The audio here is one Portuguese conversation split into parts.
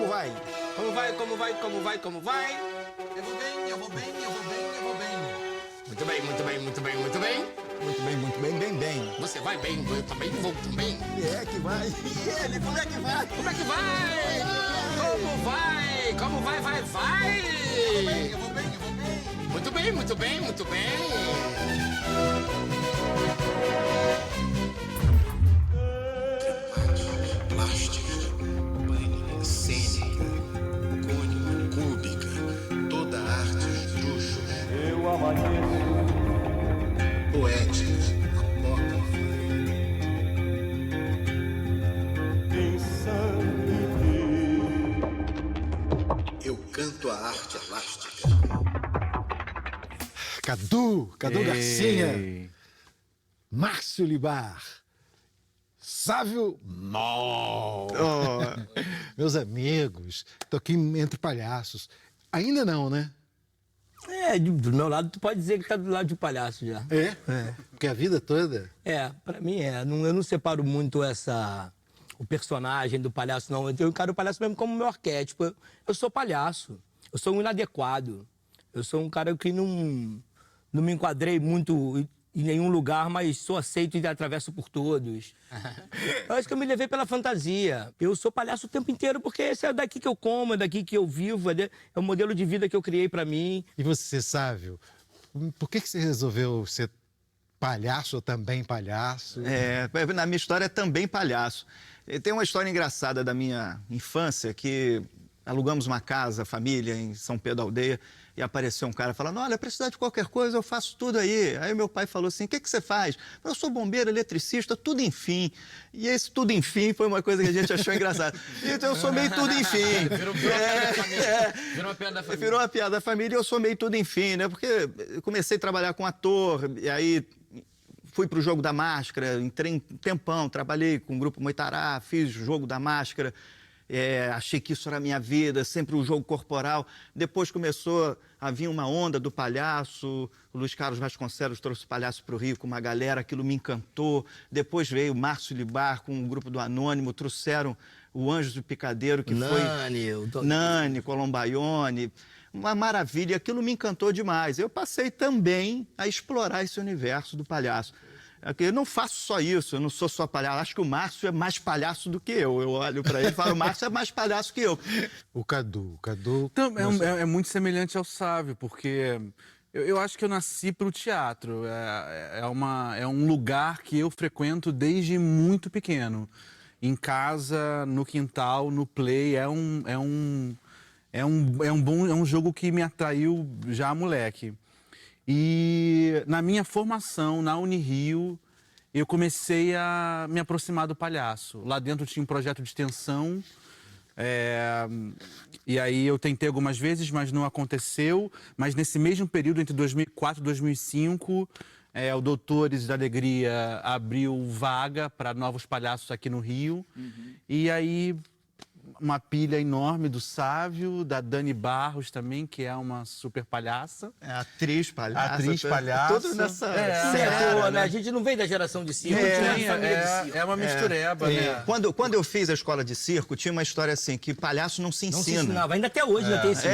vai? Como vai, como vai, como vai, como vai? Eu vou bem, eu vou bem, eu vou bem, eu vou bem. Muito bem, muito bem, muito bem, muito bem. Muito bem, bem. Você vai bem, eu também vou também. É que vai. E ele, como é que vai? Como é que vai? Como vai? Como vai, vai, vai? Eu vou bem, eu vou bem. Muito bem, muito bem, muito bem. Plástica, cênica, cônica, cúbica, toda arte esdrúxula. Eu amanheço Poética, apócrifa. pensando em ti. Eu canto a arte elástica. Cadu Garcia. Márcio Libar. Sávio Nó. Meus amigos, tô aqui entre palhaços. Ainda não, né? Do meu lado, tu pode dizer que tá do lado de palhaço já. É? Porque a vida toda... Pra mim é. Eu não separo muito o personagem do palhaço, não. Eu encaro o palhaço mesmo como meu arquétipo. Eu sou palhaço. Eu sou um inadequado. Eu sou um cara que não me enquadrei muito em nenhum lugar, mas sou aceito e atravesso por todos. Eu acho que eu me levei pela fantasia. Eu sou palhaço o tempo inteiro porque esse é daqui que eu como, é daqui que eu vivo, é o modelo de vida que eu criei pra mim. E você, Sávio, por que você resolveu ser palhaço ou também palhaço? Na minha história é também palhaço. Tem uma história engraçada da minha infância que alugamos uma casa, família, em São Pedro da Aldeia, e apareceu um cara falando, olha, precisar de qualquer coisa, eu faço tudo aí. Aí meu pai falou assim, o que você faz? Eu sou bombeiro, eletricista, tudo enfim. E esse tudo enfim foi uma coisa que a gente achou engraçada. Então eu sou meio tudo enfim. Virou uma piada da família. Virou uma piada da família. Virou uma piada da família e eu sou meio tudo enfim, né? Porque eu comecei a trabalhar com ator, e aí fui pro Jogo da Máscara, entrei um tempão, trabalhei com o Grupo Moitará, fiz o Jogo da Máscara. Achei que isso era a minha vida, sempre o jogo corporal. Depois começou a vir uma onda do palhaço, o Luiz Carlos Vasconcelos trouxe o palhaço para o Rio com uma galera, aquilo me encantou. Depois veio o Márcio Libar com o grupo do Anônimo, trouxeram o Anjos do Picadeiro, que foi... Nani, Colombaione, uma maravilha, aquilo me encantou demais. Eu passei também a explorar esse universo do palhaço. Eu não faço só isso, eu não sou só palhaço. Acho que o Márcio é mais palhaço do que eu. Eu olho para ele e falo, o Márcio é mais palhaço que eu. O Cadu... Então, é muito semelhante ao Sávio, porque eu acho que eu nasci para o teatro. É um lugar que eu frequento desde muito pequeno. Em casa, no quintal, no play. É um jogo que me atraiu já moleque. E na minha formação, na Unirio, eu comecei a me aproximar do palhaço. Lá dentro tinha um projeto de extensão, e aí eu tentei algumas vezes, mas não aconteceu. Mas nesse mesmo período, entre 2004 e 2005, o Doutores da Alegria abriu vaga para novos palhaços aqui no Rio. E aí... uma pilha enorme do Sávio, da Dani Barros também, que é uma super palhaça. Atriz palhaça. Atriz palhaça. Tudo nessa... né? A gente não veio da geração de circo, É uma mistureba, né? Quando eu fiz a escola de circo, tinha uma história assim, que palhaço não se ensina. Não se ensinava, ainda até hoje não tem esse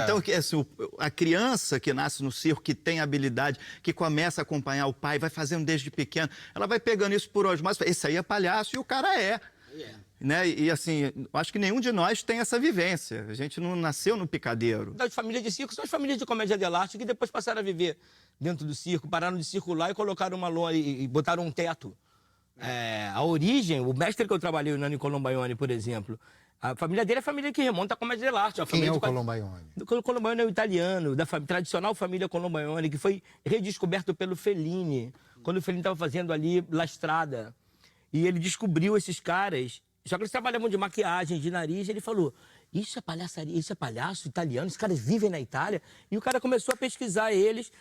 Então, assim, a criança que nasce no circo, que tem habilidade, que começa a acompanhar o pai, vai fazendo desde pequeno, ela vai pegando isso por osmose, esse aí é palhaço e o cara é. Né? E assim, acho que nenhum de nós tem essa vivência. A gente não nasceu no picadeiro. Das famílias de circo são as famílias de comédia dell'arte que depois passaram a viver dentro do circo, pararam de circular e colocaram uma lona e botaram um teto. A origem, o mestre que eu trabalhei, o Nani Colombaione, por exemplo, a família dele é a família que remonta à comédia dell'arte. Quem é o Colombaione? O Colombaione é o italiano, da tradicional família Colombaione, que foi redescoberto pelo Fellini, quando o Fellini estava fazendo ali La Strada. E ele descobriu esses caras. Só que eles trabalhavam de maquiagem, de nariz, e ele falou, isso é palhaçaria, isso é palhaço italiano, esses caras vivem na Itália. E o cara começou a pesquisar eles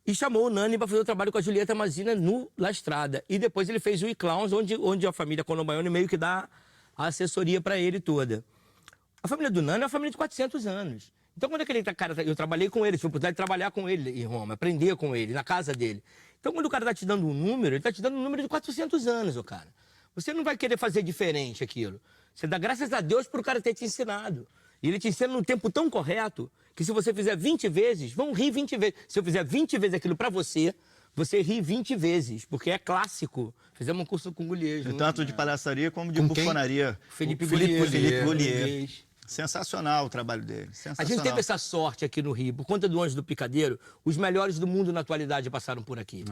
e chamou o Nani para fazer o trabalho com a Julieta Mazzina no La Strada. E depois ele fez o E-Clowns, onde a família Colombaione meio que dá a assessoria para ele toda. A família do Nani é uma família de 400 anos. Então, quando aquele cara, eu trabalhei com ele, tive a oportunidade de trabalhar com ele em Roma, aprender com ele, na casa dele. Então, quando o cara tá te dando um número, ele tá te dando um número de 400 anos, o cara. você não vai querer fazer diferente aquilo. Você dá graças a Deus por o cara ter te ensinado. E ele te ensina num tempo tão correto que se você fizer 20 vezes, vão rir 20 vezes. Se eu fizer 20 vezes aquilo pra você, você ri 20 vezes, porque é clássico. Fizemos um curso com o Gullier. Tanto de palhaçaria como de Com quem? bufonaria. Felipe Gullier. Gullier. Sensacional o trabalho dele. A Sensacional. gente teve essa sorte aqui no Rio, por conta do Anjo do Picadeiro, os melhores do mundo na atualidade passaram por aqui.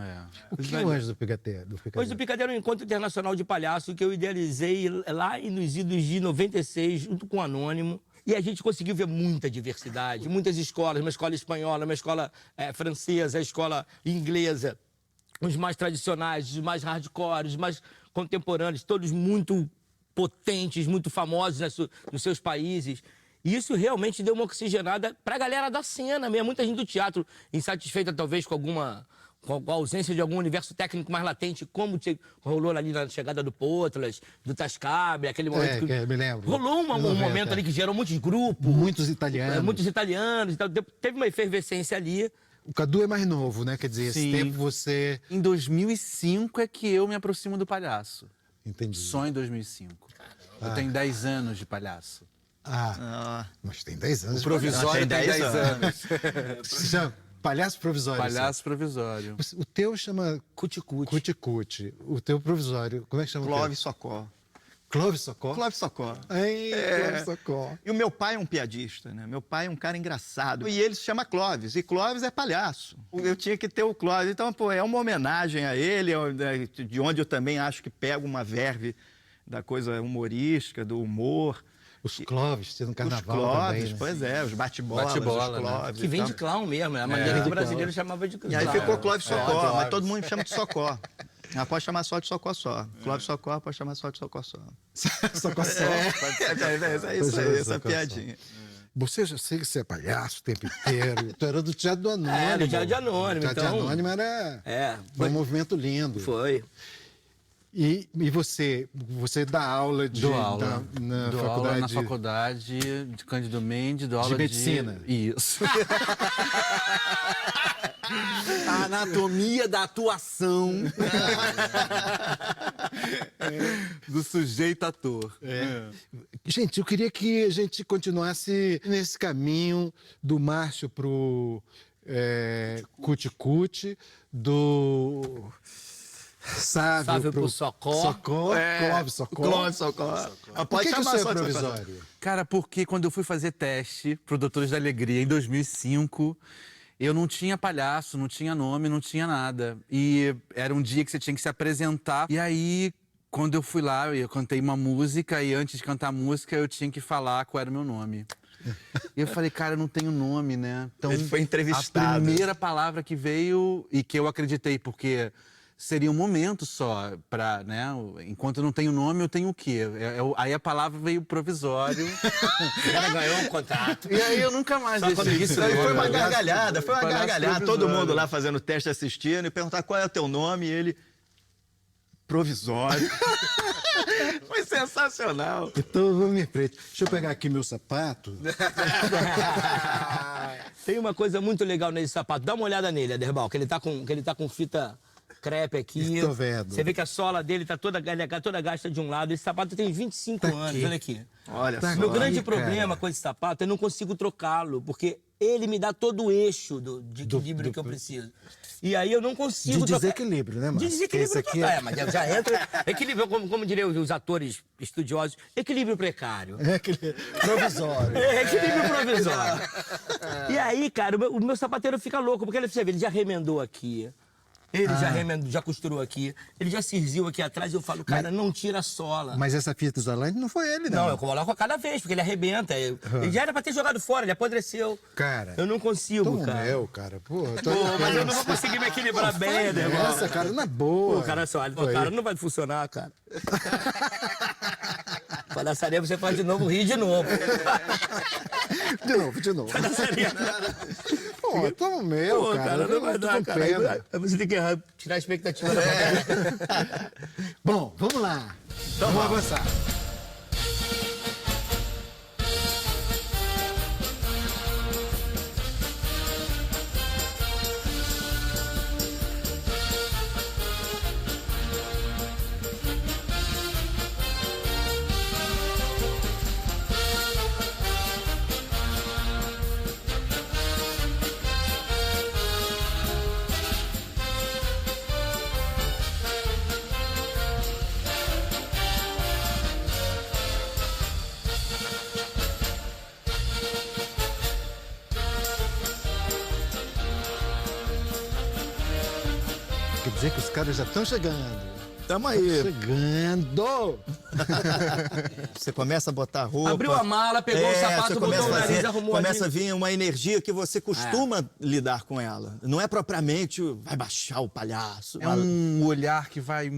O que é o Anjo do Picadeiro? O Anjo do Picadeiro é um encontro internacional de palhaço que eu idealizei lá nos idos de 96, junto com o Anônimo. E a gente conseguiu ver muita diversidade, muitas escolas, uma escola espanhola, uma escola francesa, a escola inglesa, os mais tradicionais, os mais hardcore, os mais contemporâneos, todos muito potentes, muito famosos nos seus países. E isso realmente deu uma oxigenada pra galera da cena mesmo. Muita gente do teatro, insatisfeita talvez com a ausência de algum universo técnico mais latente, como rolou ali na chegada do Potlas, do Tascabre, aquele momento que eu me lembro. Rolou um momento ali que gerou muitos grupos. Muitos italianos. Muitos italianos. Então, teve uma efervescência ali. O Cadu é mais novo, né? Quer dizer, esse Sim. tempo você... Em 2005 é que eu me aproximo do palhaço. Entendi. Só em 2005. Eu tenho 10 anos de palhaço. Mas tem 10 anos. Provisório tem 10 anos. Se chama Palhaço Provisório. Palhaço provisório. O teu chama Cuticute. Cuticute. O teu provisório, como é que chama? Clóvis Socó. Clóvis Socó? Clóvis Socó. Ai, Clóvis Socó. E o meu pai é um piadista, né? Meu pai é um cara engraçado. E ele se chama Clóvis. E Clóvis é palhaço. Eu tinha que ter o Clóvis. Então, pô, é uma homenagem a ele, de onde eu também acho que pego uma verve da coisa humorística, do humor. Os Clóvis, tinha no Os carnaval Clóvis, também, né? pois é, os bate-bolas, Bate-bola, os né? Clóvis. Que vem e de tal. clown mesmo, né? A maneira que o brasileiro chamava de clown. E aí ficou Clóvis Socó, Clóvis. mas todo mundo me chama de Socó. Pode chamar só de Socó só. Clóvis Socó, pode chamar só de Socó só. Socó só. É isso aí, essa piadinha. Você já sei que você é palhaço o tempo inteiro. Tu era do Teatro do Anônimo. do Teatro de Anônimo, O Teatro de então- Anônimo era Foi. um movimento lindo. Foi. E você dá aula Dou aula. na Dou faculdade? aula na faculdade de Cândido Mendes, dou aula de... medicina? Isso. A anatomia da atuação do sujeito ator. Gente, eu queria que a gente continuasse nesse caminho do Márcio pro Cuticute, do Sávio pro Socó. Socó, Clóvis Socó. Clóvis Socó. Por Pode que chamar isso é só de Socó. provisório? Cara, porque quando eu fui fazer teste pro Doutores da Alegria em 2005, eu não tinha palhaço, não tinha nome, não tinha nada. E era um dia que você tinha que se apresentar. E aí, quando eu fui lá, eu cantei uma música e antes de cantar a música, eu tinha que falar qual era o meu nome. E eu falei, cara, eu não tenho nome, né? Então, Ele foi entrevistado. A primeira palavra que veio e que eu acreditei, porque seria um momento só pra, né? Enquanto eu não tenho nome, eu tenho o quê? Aí a palavra veio provisório. O cara ganhou um contrato. E aí eu nunca mais deixei isso. Foi uma gargalhada, Palhaço Todo provisório. mundo lá fazendo teste, assistindo e perguntar qual é o teu nome e ele... Provisório. Foi sensacional. Então vamos em frente. Deixa eu pegar aqui meu sapato. Tem uma coisa muito legal nesse sapato. Dá uma olhada nele, Aderbal, que ele tá com fita crepe aqui. Estou vendo. Você vê que a sola dele tá toda gasta de um lado. Esse sapato tem 25 anos, olha aqui. Olha Tá só. Meu aqui, grande cara. problema com esse sapato é não consigo trocá-lo, porque ele me dá todo o eixo de equilíbrio que eu preciso. E aí eu não consigo De trocar. desequilíbrio, né, De Márcio? desequilíbrio Esse aqui total. Mas já entra... Equilíbrio, como diriam os atores estudiosos, equilíbrio precário. É aquele provisório. É, equilíbrio provisório. E aí, cara, o meu sapateiro fica louco, porque você vê, ele já remendou aqui, ele já remendou, já costurou aqui, ele já cirziu aqui atrás, eu falo, cara, não tira a sola. Mas essa fita isolante não foi ele, não. Não, eu coloco a cada vez, porque ele arrebenta. Ele já era pra ter jogado fora, ele apodreceu. Cara, Eu não consigo, toma o cara. mel, cara. Pô, Pô, mas eu não vou conseguir me equilibrar bem, né, irmão? Nossa, cara, na boa. Pô, cara, só, Oi. cara, não vai funcionar, cara. Palhaçaria, você faz de novo, rir de novo. De novo. Palhaçaria. Pô, toma o mel, Pô, cara, não vai Eu tô dar, com cara. pena. Aí você tem que tirar a expectativa da plateia. Bom, vamos lá. Vamos avançar. dizer que os caras já estão chegando. Tamo aí. Chegando! Você começa a botar roupa. Abriu a mala, pegou o sapato, você botou começa o a nariz, fazer- arrumou Começa a ali. vir uma energia que você costuma lidar com ela. Não é propriamente vai baixar o palhaço. É um olhar que vai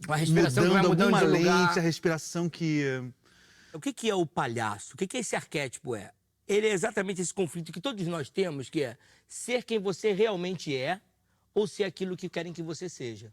A respiração que vai mudando alguma de lugar. lente, a respiração que... O que é o palhaço? O que esse arquétipo é? Ele é exatamente esse conflito que todos nós temos, que é ser quem você realmente é ou ser aquilo que querem que você seja.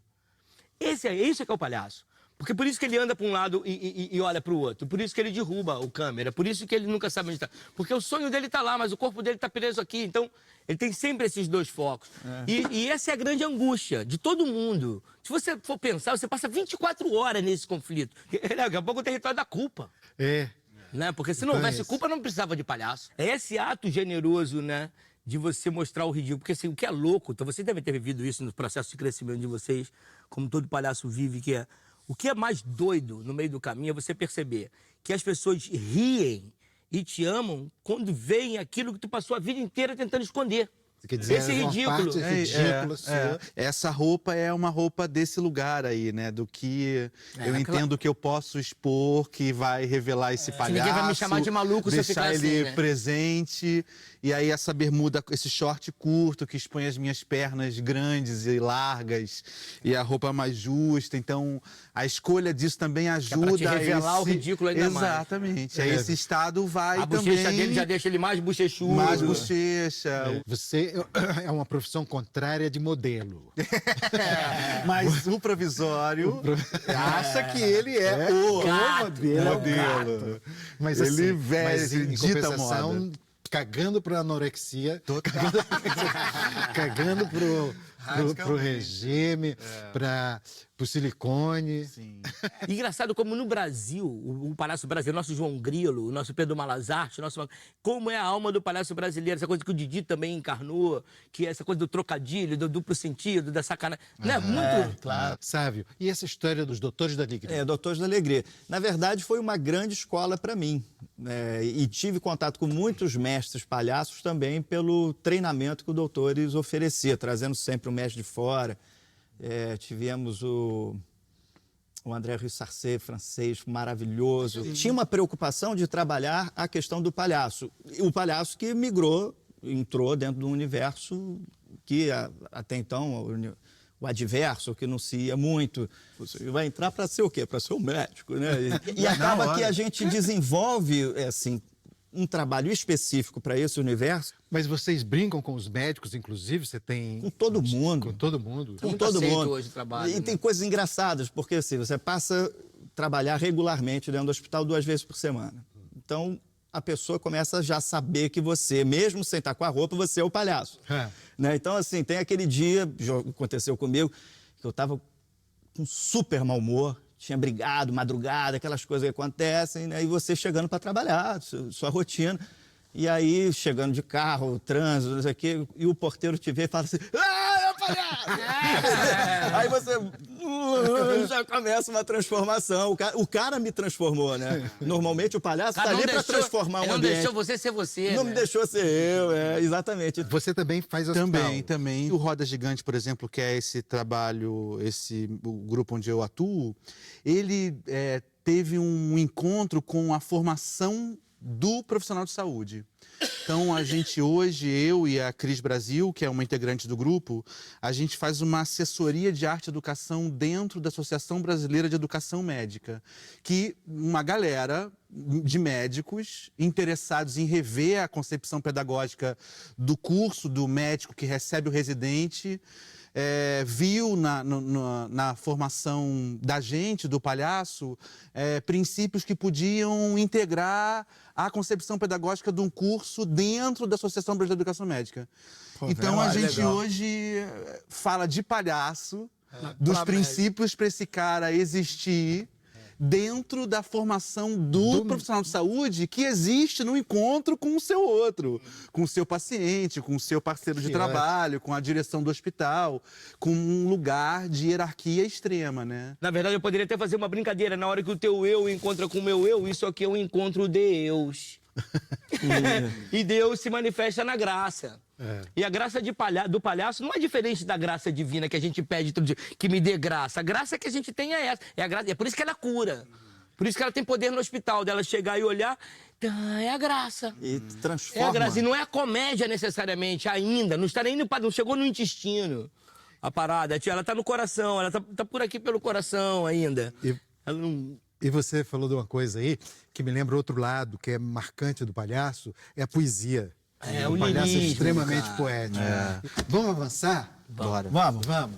Isso que é o palhaço. Porque por isso que ele anda para um lado e olha para o outro. Por isso que ele derruba o câmera. Por isso que ele nunca sabe onde está. Porque o sonho dele está lá, mas o corpo dele está preso aqui. Então, ele tem sempre esses dois focos. E essa é a grande angústia de todo mundo. Se você for pensar, você passa 24 horas nesse conflito. Daqui a pouco é o território da culpa. É. Né? Porque se não houvesse culpa, não precisava de palhaço. É esse ato generoso, né? De você mostrar o ridículo. Porque assim, o que é louco, então você deve ter vivido isso no processo de crescimento de vocês, como todo palhaço vive, que é... O que é mais doido no meio do caminho é você perceber que as pessoas riem e te amam quando veem aquilo que tu passou a vida inteira tentando esconder. Quer dizer, Esse uma ridículo. parte ridícula sua. Essa roupa é uma roupa desse lugar aí, né? Do que eu entendo que eu posso expor, que vai revelar esse palhaço. Ninguém vai me chamar de maluco se eu deixar ficar ele assim, né? presente. E aí essa bermuda, esse short curto que expõe as minhas pernas grandes e largas. E a roupa mais justa. Então, a escolha disso também ajuda te revelar o ridículo ainda mais. Exatamente. Aí esse estado vai A também... bochecha dele já deixa ele mais bochechudo. Mais bochecha. Você é uma profissão contrária de modelo. Mas o provisório acha que ele é o modelo. Mas Ele assim, veste, mas em dita compensação, moda. cagando pra anorexia, cagando pro regime, pro silicone. Sim. Engraçado como no Brasil, o palhaço brasileiro, nosso João Grilo, o nosso Pedro Malazarte, como é a alma do palhaço brasileiro, essa coisa que o Didi também encarnou, que é essa coisa do trocadilho, do duplo sentido, da sacanagem. Não é muito... Claro. Sávio, e essa história dos Doutores da Alegria? Doutores da Alegria. Na verdade, foi uma grande escola para mim. E tive contato com muitos mestres palhaços também pelo treinamento que o Doutores oferecia, trazendo sempre um mestre de fora. Tivemos o André Rue Sarcey, francês, maravilhoso. Sim. Tinha uma preocupação de trabalhar a questão do palhaço. O palhaço que entrou dentro do universo que até então... O adverso, que não se ia muito. Você vai entrar para ser o quê? Para ser um médico, né? E acaba que a gente desenvolve, assim, um trabalho específico para esse universo. Mas vocês brincam com os médicos, inclusive? Você tem... Com todo mundo. Com todo mundo? Com muito todo aceito mundo. hoje o trabalho, E né? tem coisas engraçadas, porque assim, você passa a trabalhar regularmente dentro do hospital 2 vezes por semana. Então, a pessoa começa a já saber que você, mesmo sem estar com a roupa, você é o palhaço. Né? Então, assim, tem aquele dia, já aconteceu comigo, que eu estava com super mau humor, tinha brigado, madrugada, aquelas coisas que acontecem, né? E você chegando para trabalhar, sua rotina. E aí, chegando de carro, trânsito, não sei o quê, e o porteiro te vê e fala assim: "Ah, é o palhaço!" Aí você já começa uma transformação. O cara me transformou, né? Normalmente o palhaço está ali para transformar um ambiente. Não deixou você ser você, Não né? me deixou ser eu, exatamente. Você também faz hospital. Também. O Roda Gigante, por exemplo, que é esse trabalho, o grupo onde eu atuo, ele teve um encontro com a formação do profissional de saúde. Então, a gente hoje, eu e a Cris Brasil, que é uma integrante do grupo, a gente faz uma assessoria de arte e educação dentro da Associação Brasileira de Educação Médica, que uma galera de médicos interessados em rever a concepção pedagógica do curso do médico que recebe o residente, viu na formação da gente, do palhaço, princípios que podiam integrar a concepção pedagógica de um curso dentro da Associação Brasileira de Educação Médica. Então, a gente hoje fala de palhaço, dos princípios para esse cara existir dentro da formação do profissional de saúde que existe no encontro com o seu outro, com o seu paciente, com o seu parceiro de trabalho, com a direção do hospital, com um lugar de hierarquia extrema, né? Na verdade, eu poderia até fazer uma brincadeira. Na hora que o teu eu encontra com o meu eu, isso aqui é um encontro de Deus. E Deus se manifesta na graça. E a graça do palhaço não é diferente da graça divina que a gente pede todo dia, que me dê graça. A graça que a gente tem é essa. É a graça, é por isso que ela cura. Por isso que ela tem poder no hospital, dela chegar e olhar, é a graça. E É transforma. a graça. E não é a comédia necessariamente, ainda. Não está nem não chegou no intestino a parada. Ela tá no coração, ela tá por aqui pelo coração ainda. Ela não... E você falou de uma coisa aí que me lembra outro lado, que é marcante do palhaço, é a poesia. o O palhaço é lirismo, extremamente cara. poético. Vamos avançar? Bora. Vamos, vamos.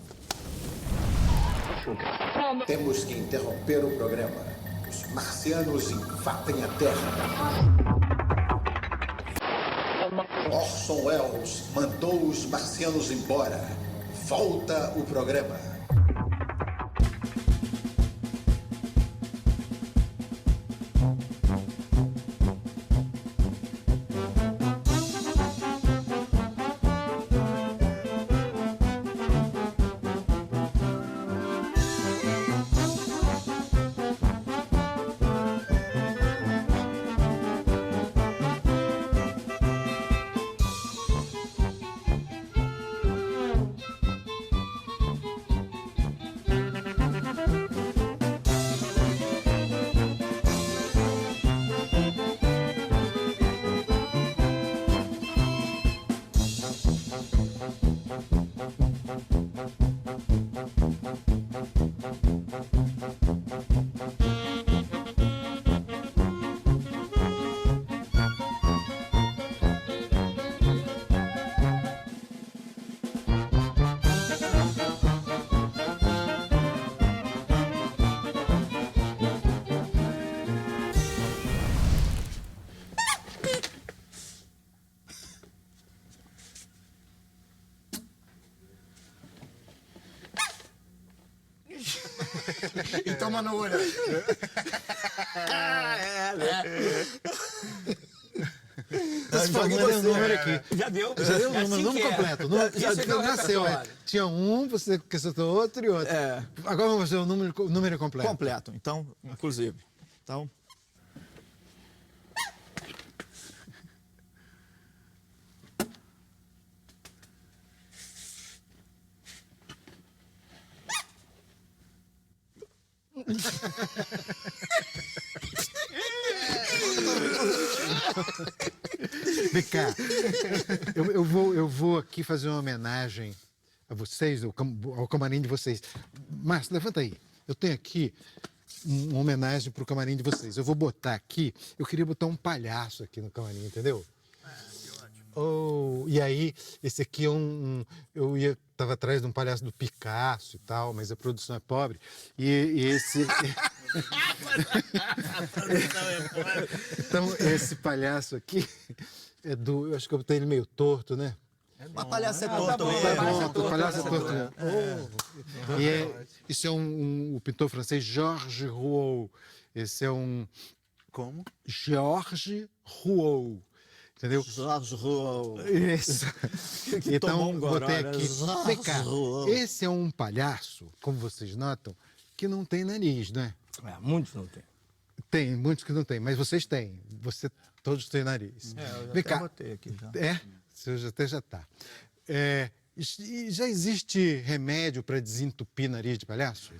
Temos que interromper o programa. Os marcianos invadem a Terra. Orson Welles mandou os marcianos embora. Volta o programa. E toma no olho. Esse fragmento tem um número aqui. Já deu. Já deu o É assim número que é. completo. O número, Já você deu o nasceu, repertório. Tinha um, você acrescentou outro e outro. Agora vamos fazer o número completo. Completo, então, inclusive. Então, Vem cá. Eu vou aqui fazer uma homenagem a vocês, ao camarim de vocês. Márcio, levanta aí. Eu tenho aqui uma homenagem pro camarim de vocês. Eu vou botar aqui, eu queria botar um palhaço aqui no camarim, entendeu? Oh, e aí, esse aqui é tava atrás de um palhaço do Picasso e tal, mas a produção é pobre. E esse... Então, esse palhaço aqui é do... Eu acho que eu botei ele meio torto, né? uma palhaça é torto. O palhaço é torto. Né? Isso é o pintor francês Georges Rouault. Esse é um... Como? Georges Rouault. Entendeu? Jorge Rouault. Isso. Que tomou Então, um goró, botei né? aqui. Vem cá, Rouault. esse é um palhaço, como vocês notam, que não tem nariz, né? Muitos não tem. Tem, muitos que não tem, mas vocês têm. Todos têm nariz. Eu Vem até cá. botei aqui já. É? Você até já tá. E já existe remédio para desentupir nariz de palhaço?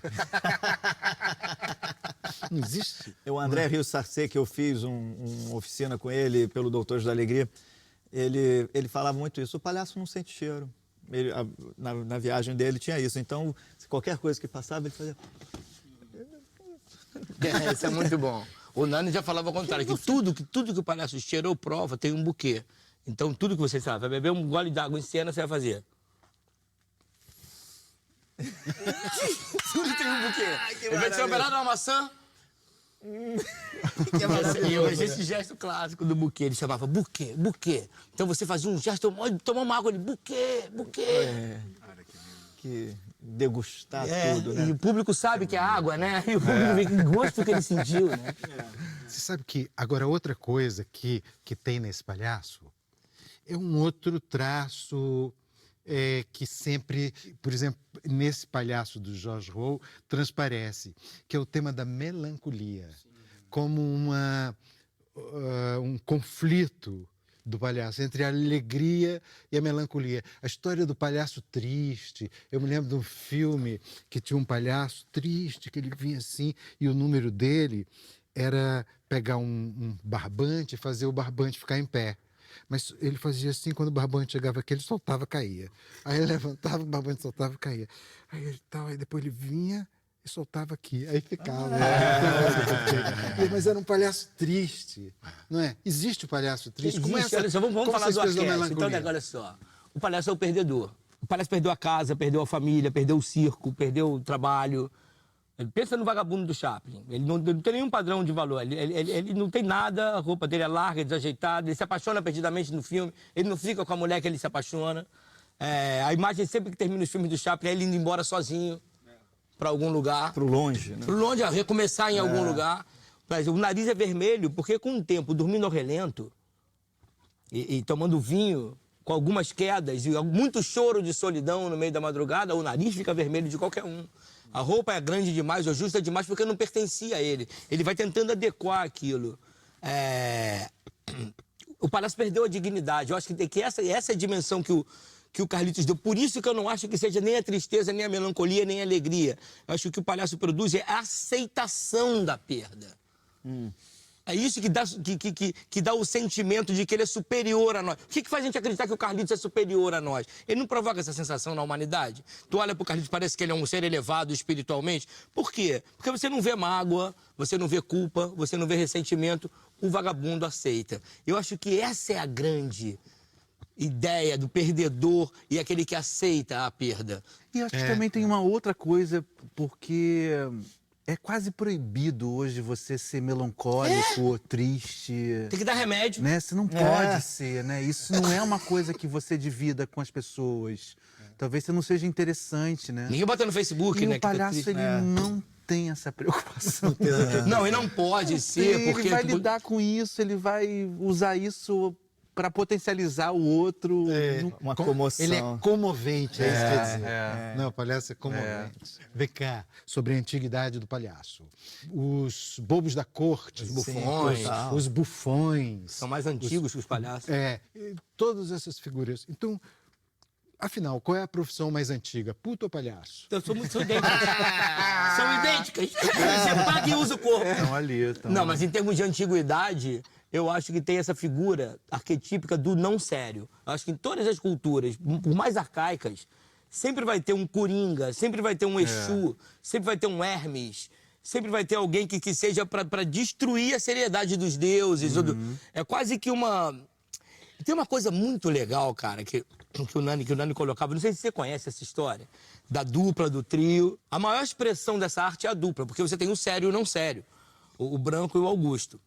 Não existe? O André Rio Sarcê, que eu fiz uma oficina com ele pelo Doutores da Alegria, ele falava muito isso. O palhaço não sente cheiro. Na viagem dele tinha isso. Então, qualquer coisa que passava, ele fazia... Isso é muito bom. O Nani já falava ao contrário, que tudo que o palhaço cheirou prova tem um buquê. Então, tudo que você sabe, vai beber um gole d'água em cena, você vai fazer. Tudo tem um buquê. Ao invés de ser operado uma maçã... Esse gesto clássico do buquê, ele chamava buquê. Então você fazia um gesto, toma uma água ali, buquê. Que degustar tudo, E né? o público sabe que é água, né? E o público vê que gosto que ele sentiu, né? Você sabe que, agora, outra coisa que tem nesse palhaço é um outro traço que sempre, por exemplo, nesse palhaço do Jorge Rouault, transparece, que é o tema da melancolia, como um conflito do palhaço, entre a alegria e a melancolia. A história do palhaço triste. Eu me lembro de um filme que tinha um palhaço triste, que ele vinha assim, e o número dele era pegar um barbante e fazer o barbante ficar em pé. Mas ele fazia assim, quando o barbante chegava aqui, ele soltava, caía. Aí ele levantava, o barbante soltava, caía. Aí depois ele vinha e soltava aqui. Aí ficava. Mas era um palhaço triste, não é? Existe o palhaço triste? Existe, olha só, vamos falar do arquétipo. Então, olha só. O palhaço é o perdedor. O palhaço perdeu a casa, perdeu a família, perdeu o circo, perdeu o trabalho. Ele pensa no vagabundo do Chaplin. Ele não tem nenhum padrão de valor. Ele não tem nada, a roupa dele é larga, é desajeitada. Ele se apaixona perdidamente no filme. Ele não fica com a mulher que ele se apaixona. A imagem sempre que termina os filmes do Chaplin é ele indo embora sozinho para algum lugar. Pro longe, né? Pro longe, a recomeçar em algum lugar. Mas o nariz é vermelho porque com o tempo, dormindo ao relento e tomando vinho, com algumas quedas e muito choro de solidão no meio da madrugada, o nariz fica vermelho de qualquer um. A roupa é grande demais ou justa demais porque não pertencia a ele. Ele vai tentando adequar aquilo. O palhaço perdeu a dignidade. Eu acho que essa é a dimensão que o Carlitos deu. Por isso que eu não acho que seja nem a tristeza, nem a melancolia, nem a alegria. Eu acho que o que o palhaço produz é a aceitação da perda. É isso que dá o sentimento de que ele é superior a nós. O que faz a gente acreditar que o Carlitos é superior a nós? Ele não provoca essa sensação na humanidade? Tu olha pro Carlitos, parece que ele é um ser elevado espiritualmente. Por quê? Porque você não vê mágoa, você não vê culpa, você não vê ressentimento. O vagabundo aceita. Eu acho que essa é a grande ideia do perdedor e aquele que aceita a perda. E acho que também tem uma outra coisa, porque é quase proibido hoje você ser melancólico ou triste. Tem que dar remédio. Né? Você não pode ser, né? Isso não é uma coisa que você divida com as pessoas. Talvez você não seja interessante, né? Ninguém bota no Facebook, e né? o palhaço, ele não tem essa preocupação. Não, e não pode ser, porque... Ele vai lidar com isso, ele vai usar isso para potencializar o outro. Uma comoção. Ele é comovente, é isso que quer dizer. Não, o palhaço é comovente. Vem cá, sobre a antiguidade do palhaço. Os bobos da corte, Os bufões. os bufões. São mais antigos que os palhaços. E todas essas figuras. Então, afinal, qual é a profissão mais antiga? Puto ou palhaço? Então, são idênticas. São idênticas. Você paga e usa o corpo. Estão ali. Não, mas em termos de antiguidade, eu acho que tem essa figura arquetípica do não sério. Eu acho que em todas as culturas, por mais arcaicas, sempre vai ter um coringa, sempre vai ter um Exu, sempre vai ter um Hermes, sempre vai ter alguém que seja para destruir a seriedade dos deuses. É quase que uma... Tem uma coisa muito legal, cara, que o Nani colocava. Não sei se você conhece essa história da dupla, do trio. A maior expressão dessa arte é a dupla, porque você tem o sério e o não sério, o Branco e o Augusto.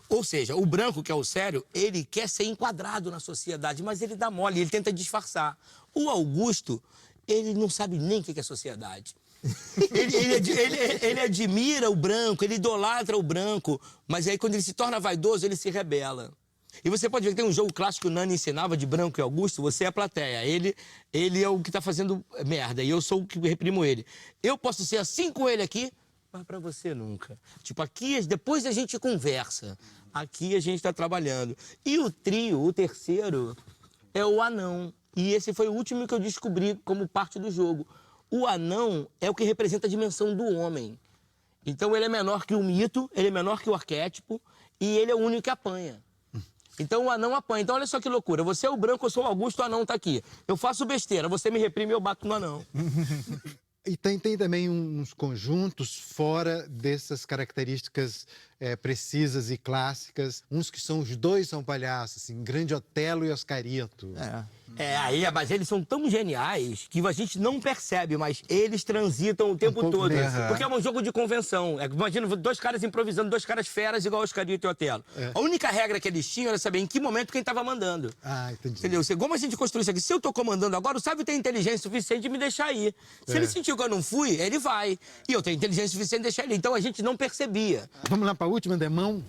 Ou seja, o Branco, que é o sério, ele quer ser enquadrado na sociedade, mas ele dá mole, ele tenta disfarçar. O Augusto, ele não sabe nem o que é sociedade. Ele admira o Branco, ele idolatra o Branco, mas aí quando ele se torna vaidoso, ele se rebela. E você pode ver que tem um jogo clássico que o Nani ensinava de Branco e Augusto, você é a plateia. Ele é o que tá fazendo merda e eu sou o que reprimo ele. Eu posso ser assim com ele aqui, mas pra você nunca. Tipo, aqui, depois a gente conversa. Aqui a gente tá trabalhando. E o trio, o terceiro, é o anão. E esse foi o último que eu descobri como parte do jogo. O anão é o que representa a dimensão do homem. Então ele é menor que o mito, ele é menor que o arquétipo e ele é o único que apanha. Então o anão apanha. Então olha só que loucura. Você é o Branco, eu sou o Augusto, o anão tá aqui. Eu faço besteira, você me reprime e eu bato no anão. E tem também uns conjuntos fora dessas características precisas e clássicas. Uns que são os dois são palhaços, assim, Grande Otelo e Oscarito. Mas eles são tão geniais que a gente não percebe, mas eles transitam o tempo todo. Porque é um jogo de convenção. Imagina dois caras improvisando, dois caras feras igual Oscarito e Otelo. A única regra que eles tinham era saber em que momento quem estava mandando. Entendi. Entendeu? Como a gente construiu isso aqui? Se eu tô comandando agora, o Sábio tem inteligência suficiente de me deixar ir. Se ele sentiu que eu não fui, ele vai. E eu tenho inteligência suficiente de deixar ele ir. Então a gente não percebia. Vamos lá para a última, Demão?